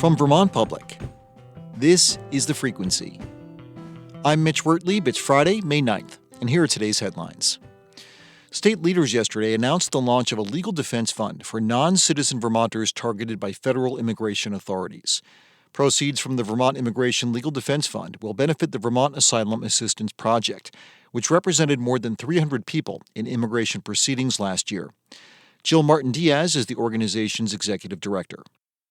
From Vermont Public, this is The Frequency. I'm Mitch Wertlieb. It's Friday, May 9th, and here are today's headlines. State leaders yesterday announced the launch of a legal defense fund for non-citizen Vermonters targeted by federal immigration authorities. Proceeds from the Vermont Immigration Legal Defense Fund will benefit the Vermont Asylum Assistance Project, which represented more than 300 people in immigration proceedings last year. Jill Martin-Diaz is the organization's executive director.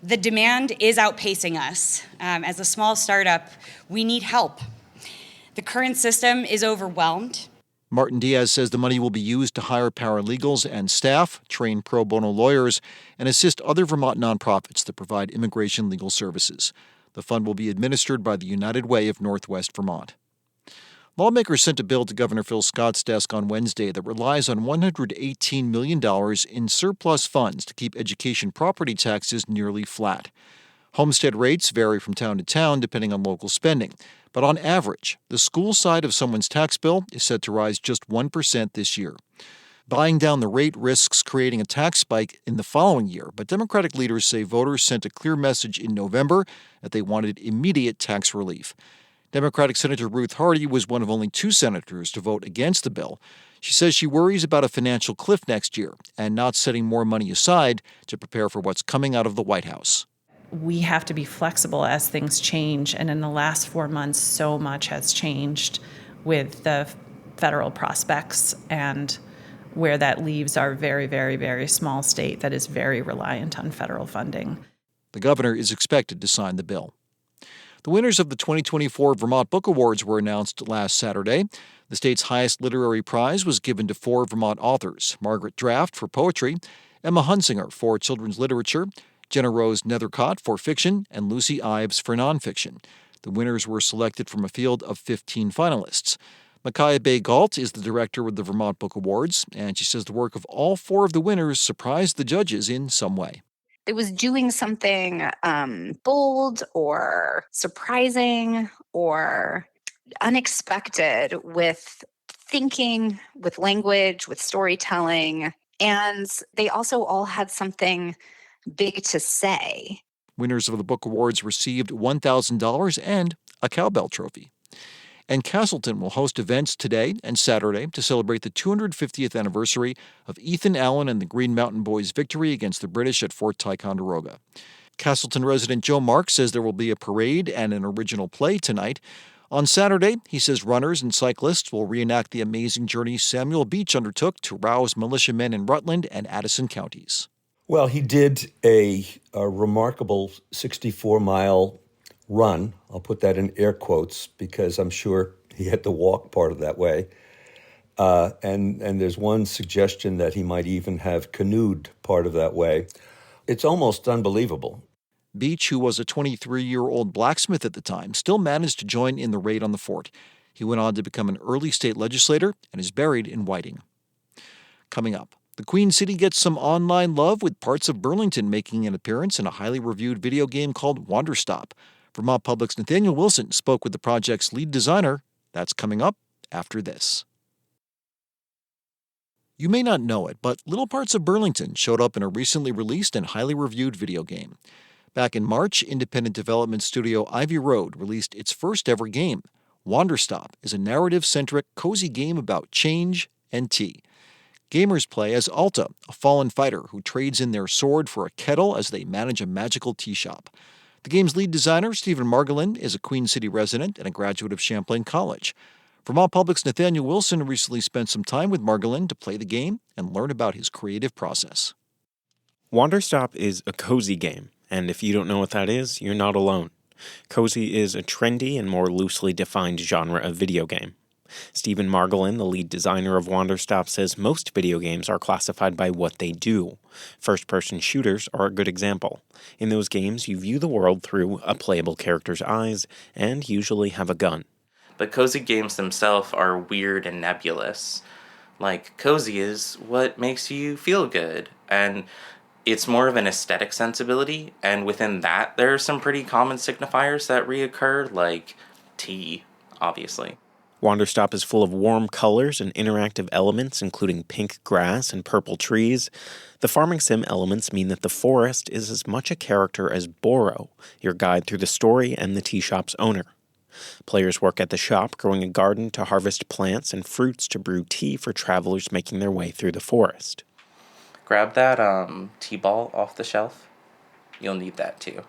The demand is outpacing us. As a small startup, we need help. The current system is overwhelmed. Martin-Diaz says the money will be used to hire paralegals and staff, train pro bono lawyers, and assist other Vermont nonprofits that provide immigration legal services. The fund will be administered by the United Way of Northwest Vermont. Lawmakers sent a bill to Governor Phil Scott's desk on Wednesday that relies on $118 million in surplus funds to keep education property taxes nearly flat. Homestead rates vary from town to town depending on local spending, but on average, the school side of someone's tax bill is set to rise just 1% this year. Buying down the rate risks creating a tax spike in the following year, but Democratic leaders say voters sent a clear message in November that they wanted immediate tax relief. Democratic Senator Ruth Hardy was one of only two senators to vote against the bill. She says she worries about a financial cliff next year and not setting more money aside to prepare for what's coming out of the White House. We have to be flexible as things change, and in the last 4 months, so much has changed with the federal prospects and where that leaves our very, very, very small state that is very reliant on federal funding. The governor is expected to sign the bill. The winners of the 2024 Vermont Book Awards were announced last Saturday. The state's highest literary prize was given to 4 Vermont authors: Margaret Draft for poetry, Emma Hunsinger for children's literature, Jenna Rose Nethercott for fiction, and Lucy Ives for nonfiction. The winners were selected from a field of 15 finalists. Micaiah Bay Galt is the director of the Vermont Book Awards, and she says the work of all 4 of the winners surprised the judges in some way. It was doing something bold or surprising or unexpected with thinking, with language, with storytelling. And they also all had something big to say. Winners of the Book Awards received $1,000 and a cowbell trophy. And Castleton will host events today and Saturday to celebrate the 250th anniversary of Ethan Allen and the Green Mountain Boys' victory against the British at Fort Ticonderoga. Castleton resident Joe Mark says there will be a parade and an original play tonight. On Saturday, he says runners and cyclists will reenact the amazing journey Samuel Beach undertook to rouse militiamen in Rutland and Addison counties. Well, he did a remarkable 64-mile run. I'll put that in air quotes because I'm sure he had to walk part of that way. And there's one suggestion that he might even have canoed part of that way. It's almost unbelievable. Beach, who was a 23-year-old blacksmith at the time, still managed to join in the raid on the fort. He went on to become an early state legislator and is buried in Whiting. Coming up, the Queen City gets some online love with parts of Burlington making an appearance in a highly reviewed video game called Wanderstop. Vermont Public's Nathaniel Wilson spoke with the project's lead designer. That's coming up after this. You may not know it, but little parts of Burlington showed up in a recently released and highly reviewed video game. Back in March, independent development studio Ivy Road released its first ever game. Wanderstop is a narrative-centric, cozy game about change and tea. Gamers play as Alta, a fallen fighter who trades in their sword for a kettle as they manage a magical tea shop. The game's lead designer, Stephen Margolin, is a Queen City resident and a graduate of Champlain College. Vermont Public's Nathaniel Wilson recently spent some time with Margolin to play the game and learn about his creative process. Wanderstop is a cozy game, and if you don't know what that is, you're not alone. Cozy is a trendy and more loosely defined genre of video game. Stephen Margolin, the lead designer of Wanderstop, says most video games are classified by what they do. First-person shooters are a good example. In those games, you view the world through a playable character's eyes and usually have a gun. But cozy games themselves are weird and nebulous. Like, cozy is what makes you feel good, and it's more of an aesthetic sensibility, and within that, there are some pretty common signifiers that reoccur, like tea, obviously. Wanderstop is full of warm colors and interactive elements, including pink grass and purple trees. The farming sim elements mean that the forest is as much a character as Boro, your guide through the story and the tea shop's owner. Players work at the shop, growing a garden to harvest plants and fruits to brew tea for travelers making their way through the forest. Grab that tea ball off the shelf. You'll need that too.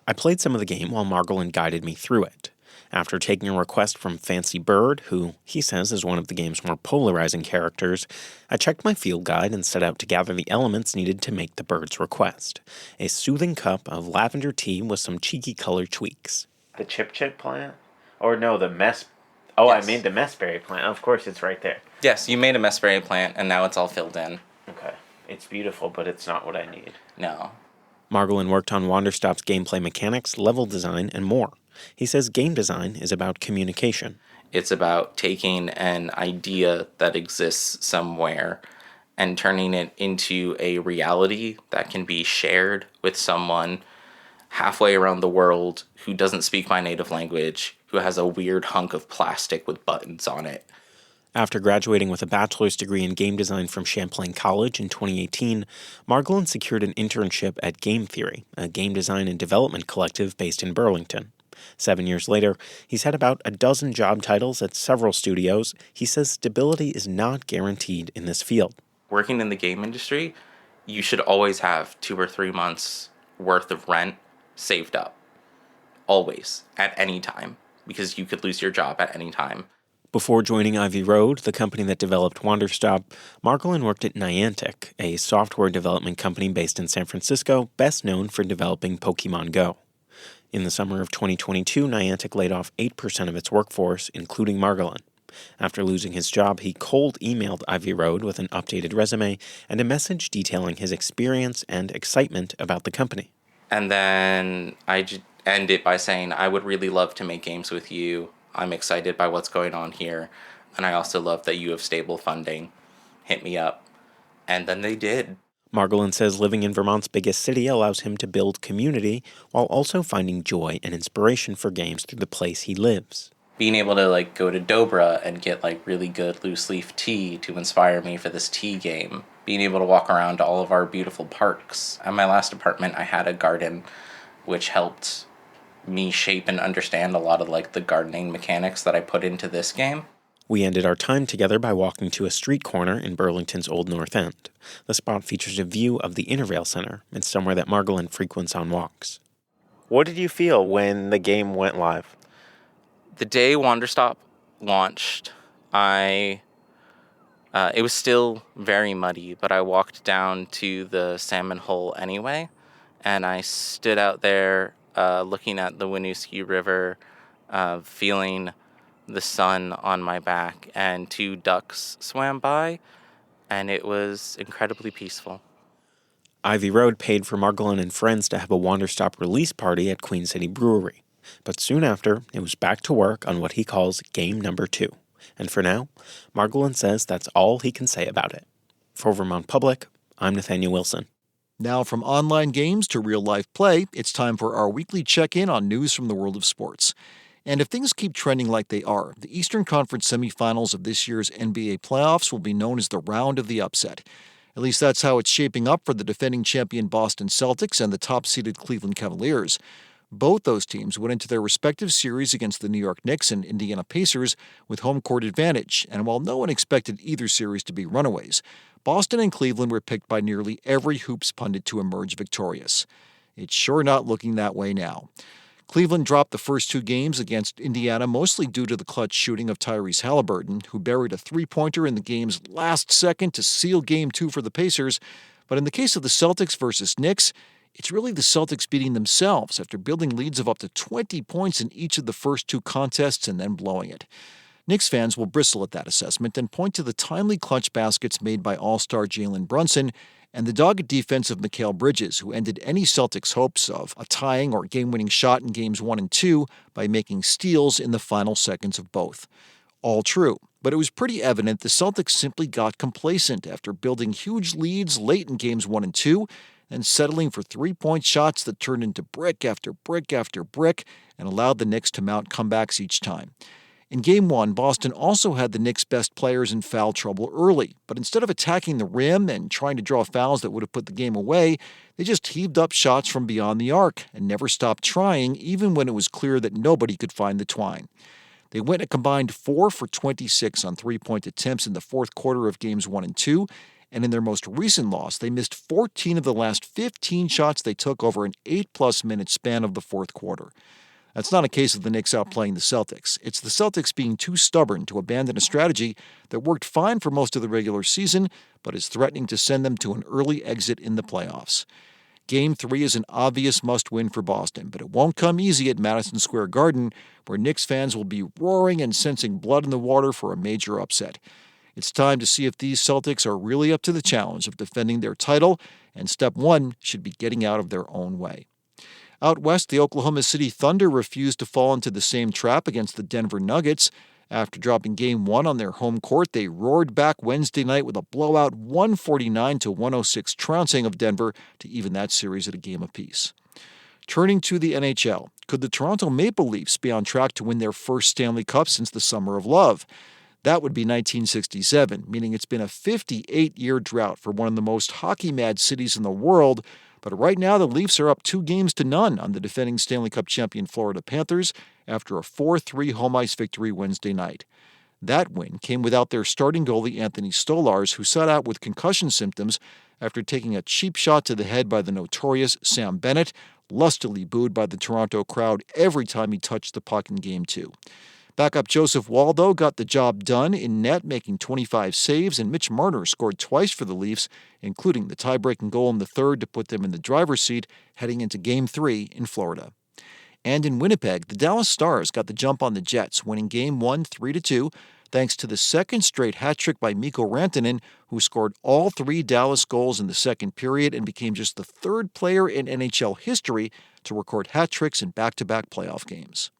I played some of the game while Margolin guided me through it. After taking a request from Fancy Bird, who he says is one of the game's more polarizing characters, I checked my field guide and set out to gather the elements needed to make the bird's request. A soothing cup of lavender tea with some cheeky color tweaks. The chip plant? Or no, the mess... Oh, Yes. I made the messberry plant. Of course, it's right there. Yes, you made a messberry plant, and now it's all filled in. Okay. It's beautiful, but it's not what I need. No. Margolin worked on Wanderstop's gameplay mechanics, level design, and more. He says game design is about communication. It's about taking an idea that exists somewhere and turning it into a reality that can be shared with someone halfway around the world who doesn't speak my native language, who has a weird hunk of plastic with buttons on it. After graduating with a bachelor's degree in game design from Champlain College in 2018, Margolin secured an internship at Game Theory, a game design and development collective based in Burlington. 7 years later, he's had about a dozen job titles at several studios. He says stability is not guaranteed in this field. Working in the game industry, you should always have 2 or 3 months worth of rent saved up. Always, at any time, because you could lose your job at any time. Before joining Ivy Road, the company that developed Wanderstop, Margolin worked at Niantic, a software development company based in San Francisco, best known for developing Pokemon Go. In the summer of 2022, Niantic laid off 8% of its workforce, including Margolin. After losing his job, he cold emailed Ivy Road with an updated resume and a message detailing his experience and excitement about the company. And then I end it by saying, I would really love to make games with you. I'm excited by what's going on here. And I also love that you have stable funding. Hit me up. And then they did. Margolin says living in Vermont's biggest city allows him to build community while also finding joy and inspiration for games through the place he lives. Being able to go to Dobra and get really good loose leaf tea to inspire me for this tea game. Being able to walk around to all of our beautiful parks. At my last apartment, I had a garden which helped me shape and understand a lot of the gardening mechanics that I put into this game. We ended our time together by walking to a street corner in Burlington's Old North End. The spot features a view of the Intervale Center. It's somewhere that Margolin frequents on walks. What did you feel when the game went live? The day Wanderstop launched, it was still very muddy, but I walked down to the salmon hole anyway, and I stood out there looking at the Winooski River, feeling the sun on my back, and 2 ducks swam by, and it was incredibly peaceful. Ivy Road paid for Margolin and friends to have a Wanderstop release party at Queen City Brewery. But soon after, it was back to work on what he calls game number 2. And for now, Margolin says that's all he can say about it. For Vermont Public, I'm Nathaniel Wilson. Now, from online games to real-life play, it's time for our weekly check-in on news from the world of sports. And if things keep trending like they are, the Eastern Conference semifinals of this year's NBA playoffs will be known as the round of the upset. At least that's how it's shaping up for the defending champion Boston Celtics and the top-seeded Cleveland Cavaliers. Both those teams went into their respective series against the New York Knicks and Indiana Pacers with home court advantage, and while no one expected either series to be runaways, Boston and Cleveland were picked by nearly every hoops pundit to emerge victorious. It's sure not looking that way now. Cleveland dropped the first 2 games against Indiana mostly due to the clutch shooting of Tyrese Halliburton, who buried a 3-pointer in the game's last second to seal Game 2 for the Pacers. But in the case of the Celtics versus Knicks, it's really the Celtics beating themselves after building leads of up to 20 points in each of the first 2 contests and then blowing it. Knicks fans will bristle at that assessment and point to the timely clutch baskets made by All-Star Jalen Brunson and the dogged defense of Mikal Bridges, who ended any Celtics' hopes of a tying or game-winning shot in Games 1 and 2 by making steals in the final seconds of both. All true, but it was pretty evident the Celtics simply got complacent after building huge leads late in Games 1 and 2 and settling for 3-point shots that turned into brick after brick after brick and allowed the Knicks to mount comebacks each time. In Game 1, Boston also had the Knicks' best players in foul trouble early, but instead of attacking the rim and trying to draw fouls that would have put the game away, they just heaved up shots from beyond the arc and never stopped trying, even when it was clear that nobody could find the twine. They went a combined 4 for 26 on three-point attempts in the fourth quarter of Games 1 and 2, and in their most recent loss, they missed 14 of the last 15 shots they took over an 8-plus minute span of the fourth quarter. That's not a case of the Knicks outplaying the Celtics. It's the Celtics being too stubborn to abandon a strategy that worked fine for most of the regular season, but is threatening to send them to an early exit in the playoffs. Game 3 is an obvious must-win for Boston, but it won't come easy at Madison Square Garden, where Knicks fans will be roaring and sensing blood in the water for a major upset. It's time to see if these Celtics are really up to the challenge of defending their title, and step one should be getting out of their own way. Out west, the Oklahoma City Thunder refused to fall into the same trap against the Denver Nuggets. After dropping Game 1 on their home court, they roared back Wednesday night with a blowout 149-106 trouncing of Denver to even that series at a game apiece. Turning to the NHL, could the Toronto Maple Leafs be on track to win their first Stanley Cup since the Summer of Love? That would be 1967, meaning it's been a 58-year drought for one of the most hockey-mad cities in the world. But right now, the Leafs are up 2-0 on the defending Stanley Cup champion Florida Panthers after a 4-3 home ice victory Wednesday night. That win came without their starting goalie Anthony Stolarz, who sat out with concussion symptoms after taking a cheap shot to the head by the notorious Sam Bennett, lustily booed by the Toronto crowd every time he touched the puck in Game 2. Backup Joseph Waldo got the job done in net, making 25 saves, and Mitch Marner scored twice for the Leafs, including the tie-breaking goal in the third to put them in the driver's seat heading into Game 3 in Florida. And in Winnipeg, the Dallas Stars got the jump on the Jets, winning Game 1 3-2, thanks to the second straight hat trick by Mikko Rantanen, who scored all 3 Dallas goals in the second period and became just the third player in NHL history to record hat tricks in back-to-back playoff games.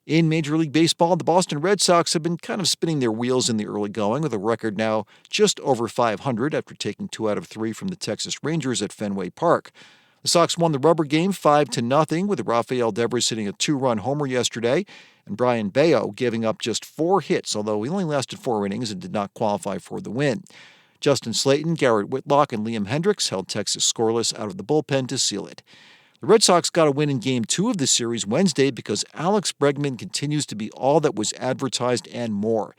In Major League Baseball, the Boston Red Sox have been kind of spinning their wheels in the early going, with a record now just over 500 after taking 2 out of 3 from the Texas Rangers at Fenway Park. The Sox won the rubber game 5-0, with Rafael Devers hitting a 2-run homer yesterday, and Brian Bayo giving up just 4 hits, although he only lasted 4 innings and did not qualify for the win. Justin Slayton, Garrett Whitlock, and Liam Hendricks held Texas scoreless out of the bullpen to seal it. The Red Sox got a win in Game 2 of the series Wednesday because Alex Bregman continues to be all that was advertised and more,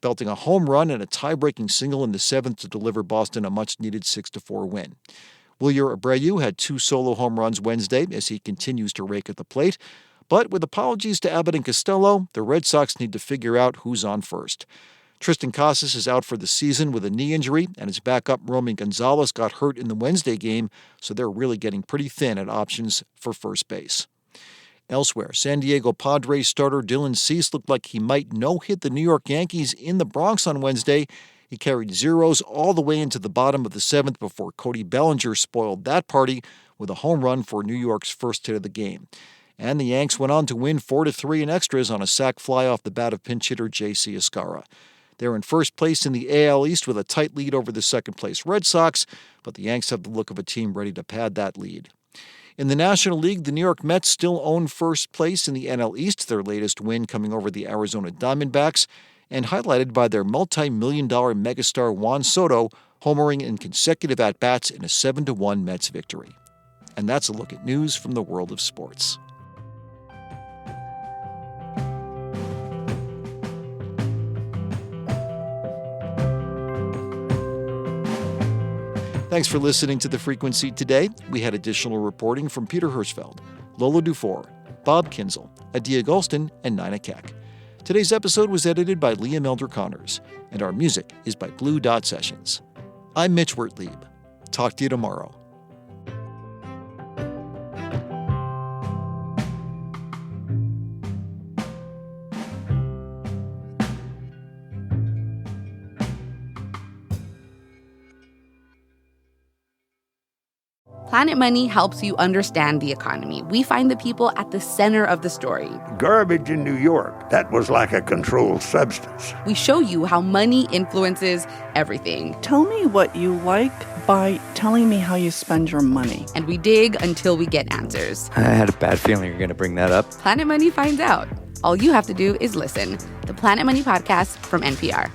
belting a home run and a tie-breaking single in the 7th to deliver Boston a much-needed 6-4 win. Wilyer Abreu had 2 solo home runs Wednesday as he continues to rake at the plate, but with apologies to Abbott and Costello, the Red Sox need to figure out who's on first. Tristan Casas is out for the season with a knee injury, and his backup Romy Gonzalez got hurt in the Wednesday game, so they're really getting pretty thin at options for first base. Elsewhere, San Diego Padres starter Dylan Cease looked like he might no-hit the New York Yankees in the Bronx on Wednesday. He carried zeros all the way into the bottom of the 7th before Cody Bellinger spoiled that party with a home run for New York's first hit of the game. And the Yanks went on to win 4-3 in extras on a sac fly off the bat of pinch hitter J.C. Escarra. They're in first place in the AL East with a tight lead over the second-place Red Sox, but the Yanks have the look of a team ready to pad that lead. In the National League, the New York Mets still own first place in the NL East, their latest win coming over the Arizona Diamondbacks, and highlighted by their multi-million-dollar megastar Juan Soto homering in consecutive at-bats in a 7-1 Mets victory. And that's a look at news from the world of sports. Thanks for listening to The Frequency today. We had additional reporting from Peter Hirschfeld, Lola Dufour, Bob Kinzel, Adia Golston, and Nina Keck. Today's episode was edited by Liam Elder Connors, and our music is by Blue Dot Sessions. I'm Mitch Wertlieb. Talk to you tomorrow. Planet Money helps you understand the economy. We find the people at the center of the story. Garbage in New York, that was like a controlled substance. We show you how money influences everything. Tell me what you like by telling me how you spend your money. And we dig until we get answers. I had a bad feeling you were going to bring that up. Planet Money finds out. All you have to do is listen. The Planet Money Podcast from NPR.